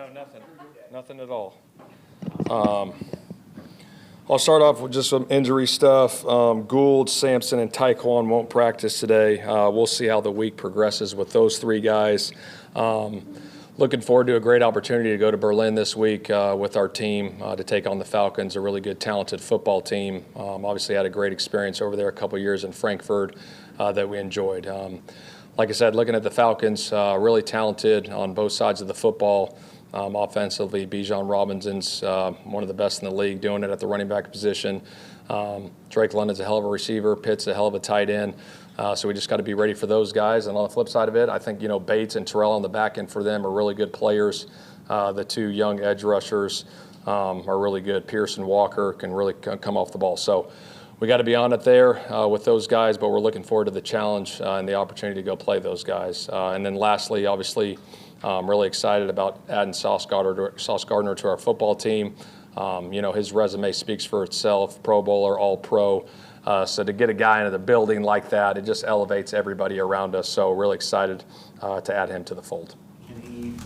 No, nothing. Nothing at all. I'll start off with just some injury stuff. Gould, Sampson, and Taekwon won't practice today. We'll see how the week progresses with those three guys. Looking forward to a great opportunity to go to Berlin this week with our team to take on the Falcons, a really good, talented football team. Obviously had a great experience over there a couple years in Frankfurt that we enjoyed. Like I said, looking at the Falcons, really talented on both sides of the football. Offensively, Bijan Robinson's one of the best in the league, doing it at the running back position. Drake London's a hell of a receiver. Pitt's a hell of a tight end. So we just got to be ready for those guys. And on the flip side of it, I think, Bates and Terrell on the back end for them are really good players. The two young edge rushers are really good. Pierce and Walker can really come off the ball. So we got to be on it there with those guys, but we're looking forward to the challenge and the opportunity to go play those guys. And then lastly, obviously, I'm really excited about adding Sauce Gardner to our football team. His resume speaks for itself, Pro Bowler, All-Pro. So to get a guy into the building like that, it just elevates everybody around us. So really excited to add him to the fold.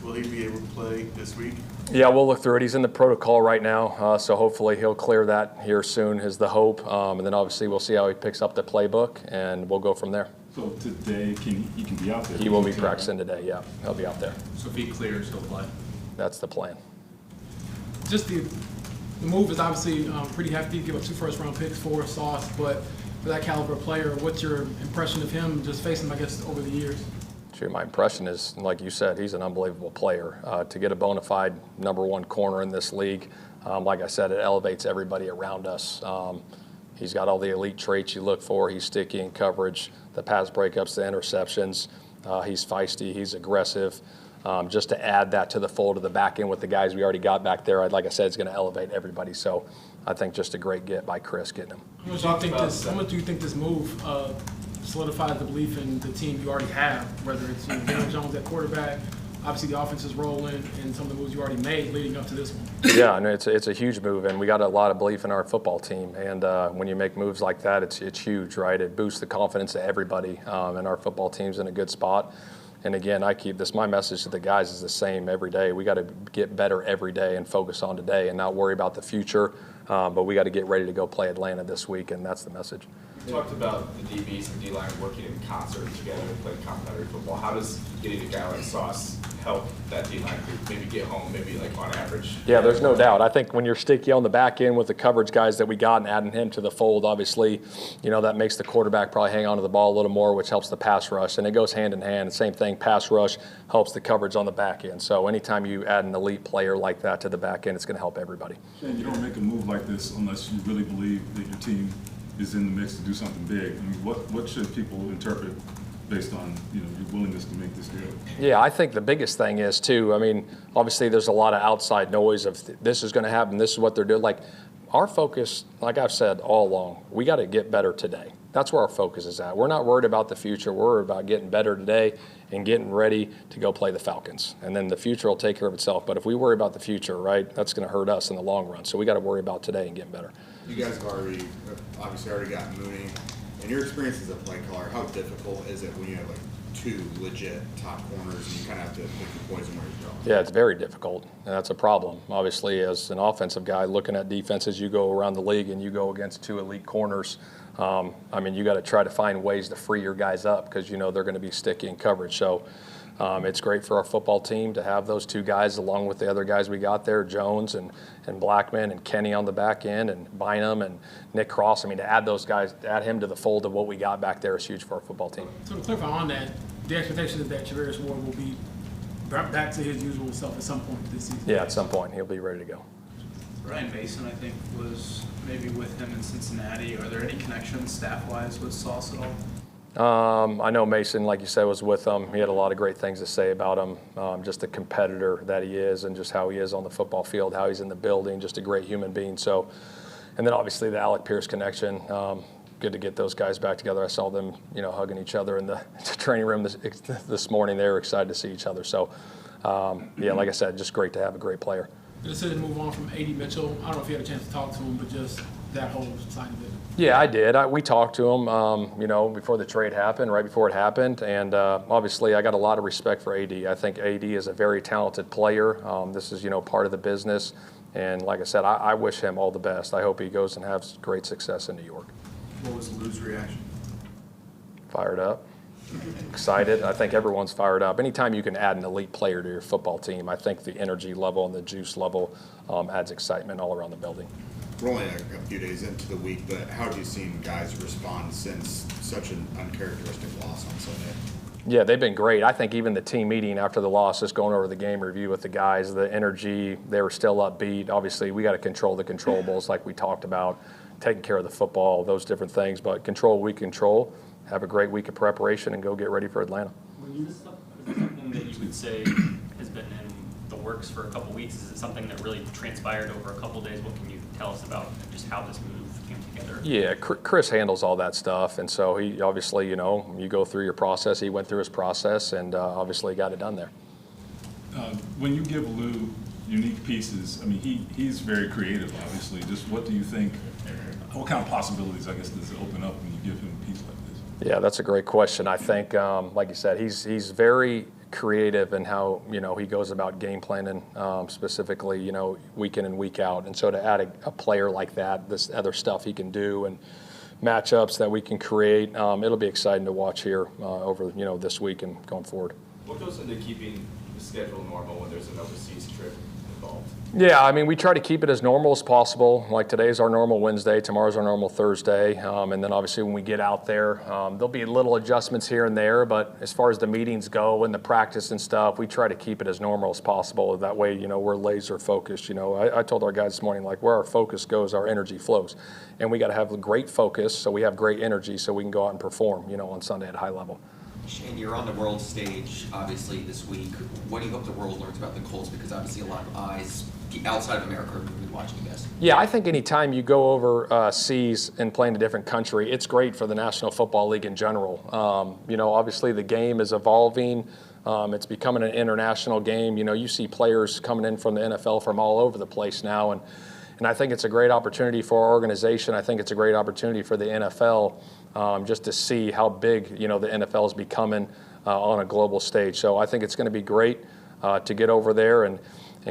Will he be able to play this week? Yeah, we'll look through it. He's in the protocol right now, so hopefully he'll clear that here soon is the hope. And then obviously we'll see how he picks up the playbook, and we'll go from there. So today, he can be out there? He will be practicing today, yeah. He'll be out there. So if he clears, he'll play? That's the plan. Just the move is obviously pretty hefty, give up 2 first-round picks for Sauce, but for that caliber player, what's your impression of him just facing him, I guess, over the years? Sure, my impression is, like you said, he's an unbelievable player. To get a bona fide #1 corner in this league, like I said, it elevates everybody around us. He's got all the elite traits you look for. He's sticky in coverage, the pass breakups, the interceptions. He's feisty, he's aggressive. Just to add that to the fold of the back end with the guys we already got back there, like I said, it's going to elevate everybody. So I think just a great get by Chris getting him. How much do you think this move solidifies the belief in the team you already have, whether it's Daniel Jones at quarterback, obviously the offense is rolling, and some of the moves you already made leading up to this one? Yeah, and it's a huge move, and we got a lot of belief in our football team. And when you make moves like that, it's huge, right? It boosts the confidence of everybody, and our football team's in a good spot. And again, my message to the guys is the same every day. We got to get better every day and focus on today and not worry about the future. But we got to get ready to go play Atlanta this week, and that's the message. You talked about the DBs and D-line working in concert together to play complementary football. How does getting a guy like Sauce help that D-line group maybe get home, maybe like on average? Yeah, there's no doubt. I think when you're sticky on the back end with the coverage guys that we got and adding him to the fold, obviously, that makes the quarterback probably hang on to the ball a little more, which helps the pass rush. And it goes hand in hand. The same thing, pass rush helps the coverage on the back end. So anytime you add an elite player like that to the back end, it's going to help everybody. And you don't make a move like this unless you really believe that your team is in the mix to do something big. I mean, what should people interpret based on your willingness to make this deal? Yeah, I think the biggest thing is too, obviously there's a lot of outside noise of this is going to happen, this is what they're doing. Like our focus, like I've said all along, we got to get better today. That's where our focus is at. We're not worried about the future. We're worried about getting better today and getting ready to go play the Falcons. And then the future will take care of itself. But if we worry about the future, right, that's going to hurt us in the long run. So we got to worry about today and getting better. You guys have obviously already got Mooney. In your experience as a play caller, how difficult is it when you have like 2 legit top corners and you kind of have to pick your poison where you're going? Yeah, it's very difficult, and that's a problem. Obviously, as an offensive guy looking at defenses, you go around the league and you go against 2 elite corners. You got to try to find ways to free your guys up because they're going to be sticky in coverage. So it's great for our football team to have those 2 guys along with the other guys we got there, Jones and Blackman and Kenny on the back end and Bynum and Nick Cross. To add those guys, to add him to the fold of what we got back there is huge for our football team. So to clarify on that, the expectation is that Javarius Ward will be back to his usual self at some point this season. Yeah, at some point he'll be ready to go. Ryan Mason, I think, was maybe with him in Cincinnati. Are there any connections staff-wise with Sauce at all? I know Mason, like you said, was with him. He had a lot of great things to say about him, just the competitor that he is and just how he is on the football field, how he's in the building, just a great human being. So, and then obviously the Alec Pierce connection. Good to get those guys back together. I saw them, hugging each other in the training room this morning. They were excited to see each other. So, like I said, just great to have a great player. The decision to move on from A.D. Mitchell, I don't know if you had a chance to talk to him, but just that whole side of it? Yeah, I did. We talked to him, before the trade happened, right before it happened, and obviously I got a lot of respect for AD. I think AD is a very talented player. This is, part of the business, and like I said, I wish him all the best. I hope he goes and has great success in New York. What was Lou's reaction? Fired up, excited. I think everyone's fired up. Anytime you can add an elite player to your football team, I think the energy level and the juice level adds excitement all around the building. We're only a few days into the week, but how have you seen guys respond since such an uncharacteristic loss on Sunday? Yeah, they've been great. I think even the team meeting after the loss, just going over the game review with the guys, the energy, they were still upbeat. Obviously, we got to control the controllables like we talked about, taking care of the football, those different things, but control what we control, have a great week of preparation, and go get ready for Atlanta. Is this something that you would say has been in the works for a couple weeks? Is it something that really transpired over a couple days? What can you tell us about just how this move came together? Yeah, Chris handles all that stuff, and so he obviously, you go through your process. He went through his process, and obviously got it done there. When you give Lou unique pieces, I mean, he's very creative, obviously. Just what do you think, what kind of possibilities, I guess, does it open up when you give him a piece like this? Yeah, that's a great question. I think, like you said, he's very creative in how he goes about game planning, specifically week in and week out. And so to add a player like that, this other stuff he can do and matchups that we can create, it'll be exciting to watch here over this week and going forward. What goes into keeping the schedule normal when there's an overseas trip involved? Yeah, I mean, we try to keep it as normal as possible. Like today's our normal Wednesday, tomorrow's our normal Thursday, and then obviously when we get out there, there'll be little adjustments here and there, but as far as the meetings go and the practice and stuff, we try to keep it as normal as possible. That way, we're laser focused. I told our guys this morning, like, where our focus goes, our energy flows. And we got to have a great focus so we have great energy so we can go out and perform, on Sunday at a high level. Shane, you're on the world stage, obviously, this week. What do you hope the world learns about the Colts? Because obviously a lot of eyes outside of America are going to be watching this. Yeah, I think anytime you go overseas and play in a different country, it's great for the National Football League in general. Obviously the game is evolving. It's becoming an international game. You see players coming in from the NFL from all over the place now, and I think it's a great opportunity for our organization. I think it's a great opportunity for the NFL just to see how big, the NFL is becoming on a global stage. So I think it's going to be great to get over there and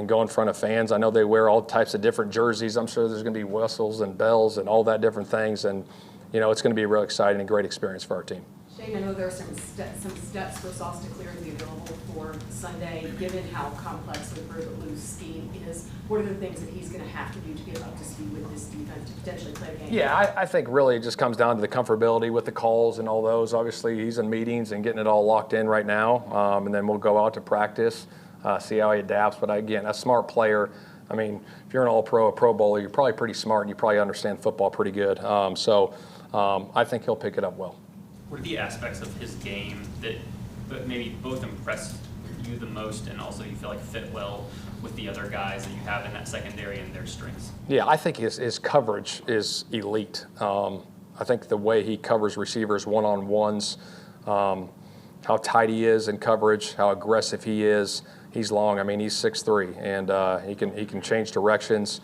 go in front of fans. I know they wear all types of different jerseys. I'm sure there's going to be whistles and bells and all that different things. And, it's going to be a real exciting and great experience for our team. Shane, I know there are some steps for Sauce to clear to be available for Sunday. Given how complex the Lou's scheme is, what are the things that he's going to have to do to get up to speed with this defense to potentially play a game? Yeah, I think really it just comes down to the comfortability with the calls and all those. Obviously, he's in meetings and getting it all locked in right now. And then we'll go out to practice, see how he adapts. But again, a smart player. I mean, if you're an all-pro, a Pro Bowler, you're probably pretty smart and you probably understand football pretty good. I think he'll pick it up well. What are the aspects of his game that maybe both impressed you the most and also you feel like fit well with the other guys that you have in that secondary and their strengths? Yeah, I think his coverage is elite. I think the way he covers receivers one-on-ones, how tight he is in coverage, how aggressive he is. He's long. I mean, he's 6'3", and he can change directions,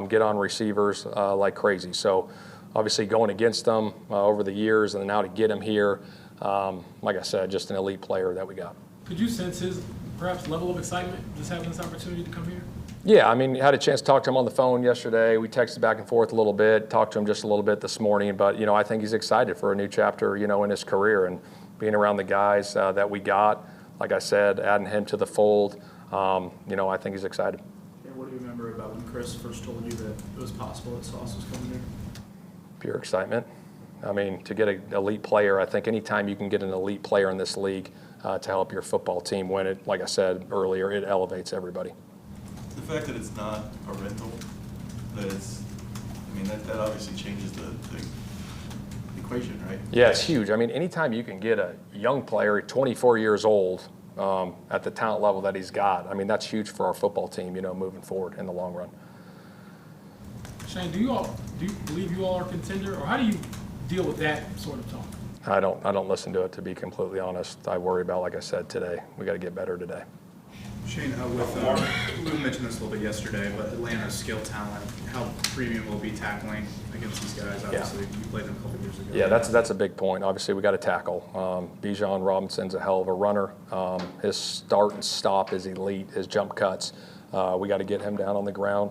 get on receivers like crazy. So obviously going against them over the years and now to get him here, like I said, just an elite player that we got. Could you sense his perhaps level of excitement just having this opportunity to come here? Yeah, I mean, had a chance to talk to him on the phone yesterday. We texted back and forth a little bit, talked to him just a little bit this morning. But, I think he's excited for a new chapter, in his career and being around the guys that we got. Like I said, adding him to the fold, I think he's excited. Yeah, what do you remember about when Chris first told you that it was possible that Sauce was coming here? Pure excitement. I mean, to get an elite player, I think anytime you can get an elite player in this league to help your football team win it, like I said earlier, it elevates everybody. The fact that it's not a rental, that obviously changes the equation, right? Yeah, it's huge. I mean, anytime you can get a young player, 24 years old, at the talent level that he's got, I mean, that's huge for our football team, moving forward in the long run. Shane, do you believe you all are a contender, or how do you deal with that sort of talk? I don't listen to it, to be completely honest. I worry about, like I said today, we got to get better today. Shane, Lou mentioned this a little bit yesterday, but Atlanta's skill talent, how premium will be tackling against these guys? Obviously, you played them a couple years ago. Yeah, that's a big point. Obviously, we got to tackle. Bijan Robinson's a hell of a runner. His start and stop is elite. His jump cuts. We got to get him down on the ground,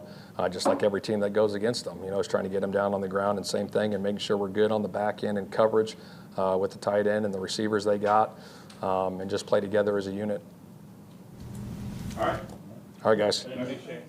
just like every team that goes against them. You know, is trying to get him down on the ground, and same thing, and making sure we're good on the back end and coverage with the tight end and the receivers they got, and just play together as a unit. All right. All right, guys. Thanks, Shane.